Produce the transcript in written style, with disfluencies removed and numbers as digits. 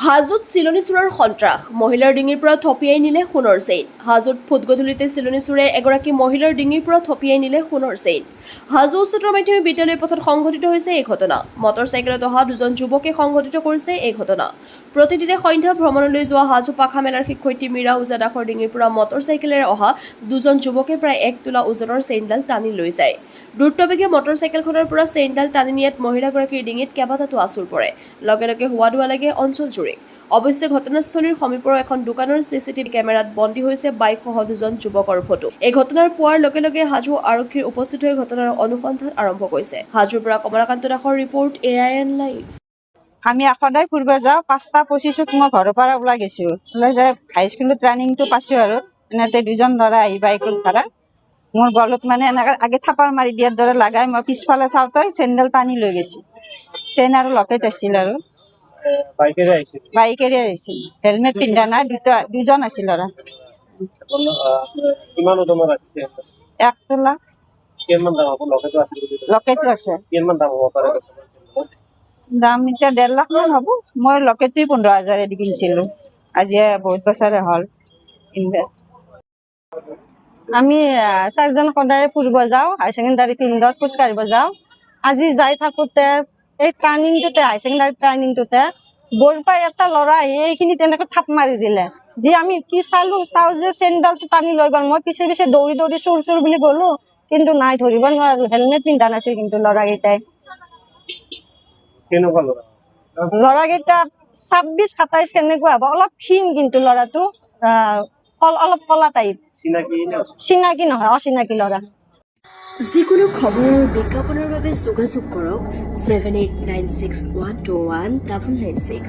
হাজোত চিলনী চোৰৰ সন্ত্ৰাস মহিলাৰ ডিঙিৰ পৰা থপিয়াই নিলে সোণৰ চেইন হাজোত ফুটগধূলিতে চিলনী চোৰে এগৰাকী মহিলাৰ ডিঙিৰ পৰা থপিয়াই নিলে সোণৰ চেইন হাজো উচ্চতৰ মাধ্যমিক বিদ্যালয় পথত সংঘটিত হৈছে এই ঘটনা মটৰচাইকেলত অহা দুজন যুৱকে সংঘটিত কৰিছে এই ঘটনা প্ৰতিদিনে সন্ধ্যা ভ্ৰমণলৈ যোৱা হাজো পাখা মেলাৰ শিক্ষয়িত্ৰী মীৰা ওজা দাসৰ ডিঙিৰ পৰা মটৰচাইকেলেৰে অহা দুজন যুৱকে প্ৰায় 1 তোলা ওজনৰ চেইনডাল টানি লৈ যায় দ্ৰুতবেগে মটৰচাইকেলখনৰ পৰা চেইনডাল টানি নিয়াত মহিলাগৰাকীৰ ডিঙিত কেইবাটাও আঁচোৰ পৰে লগে লগে হোৱা দোৱা লাগে অঞ্চলজুৰি অৱশ্যে ঘটনাস্থলীৰ সমীপৰ এখন দোকানৰ চিচিটিভি কেমেৰাত বন্দী হৈছে বাইকসহ দুজন যুৱকৰ ফটো এই ঘটনাৰ পোৱাৰ লগে লগে হাজো আৰক্ষীৰ উপস্থিত হৈ ঘটনাৰ অনুসন্ধান আৰম্ভ কৰিছে হাজোৰ পৰা কমলাকান্ত দাসৰ ৰিপৰ্ট AIN লাইভ আমি সদায় ফুৰিব যাওঁ 5:25 মই ঘৰৰ পৰা ওলাই গৈছোঁ ওলাই যাই হাইস্কুলত ট্ৰেইনিংটো পাইছোঁ আৰু এনেতে দুজন ল'ৰা আহি বাইকত ভাড়া মোৰ গলত মানে এনেকৈ আগে থাপাৰ মাৰি দিয়াৰ দৰে লাগাই মই পিছফালে চাওঁতে চেণ্ডেল টানি লৈ গৈছোঁ চেইন আৰু লকেট আছিল আৰু বাইকেৰে আহিছিল হেলমেট পিন্ধা নাই দুজন আছিল ল'ৰা 1 তোলা লকেটো আছে দাম এতিয়া 1.5 লাখ মান হ'ব মই লকেটটোৱে 15,000 দি কিনিছিলোঁ আজি বহুত বছৰে হ'ল আমি 4জন সদায় ফুৰিব যাওঁ হাই ছেকেণ্ডাৰী ফিল্ডত খোজ কাঢ়িব যাওঁ আজি যাই থাকোঁতে এই ট্ৰেইনিংটোতে হাই ছেকেণ্ডাৰী ট্ৰেইনিংটোতে বৰপাই এটা ল'ৰা আহি এইখিনি তেনেকৈ থাপ মাৰি দিলে দি আমি কি চাওঁ যে চেইনডালটো টানি লৈ গ'ল মই পিছে পিছে দৌৰি দৌৰি চোৰ বুলি গ'লোঁ কিন্তু নাই ধৰিব নোৱাৰিলোঁ হেলমেট পিন্ধা নাছিল কিন্তু ল'ৰাকেইটাই ল'ৰাকেইটা 26-27 কেনেকুৱা হ'ব অলপ ক্ষীণ কিন্তু ল'ৰাটো অলপ কলা টাইপ চিনাকি নহয় অচিনাকি ল'ৰা যিকোনো খবৰ আৰু বিজ্ঞাপনৰ বাবে যোগাযোগ কৰক 7896121996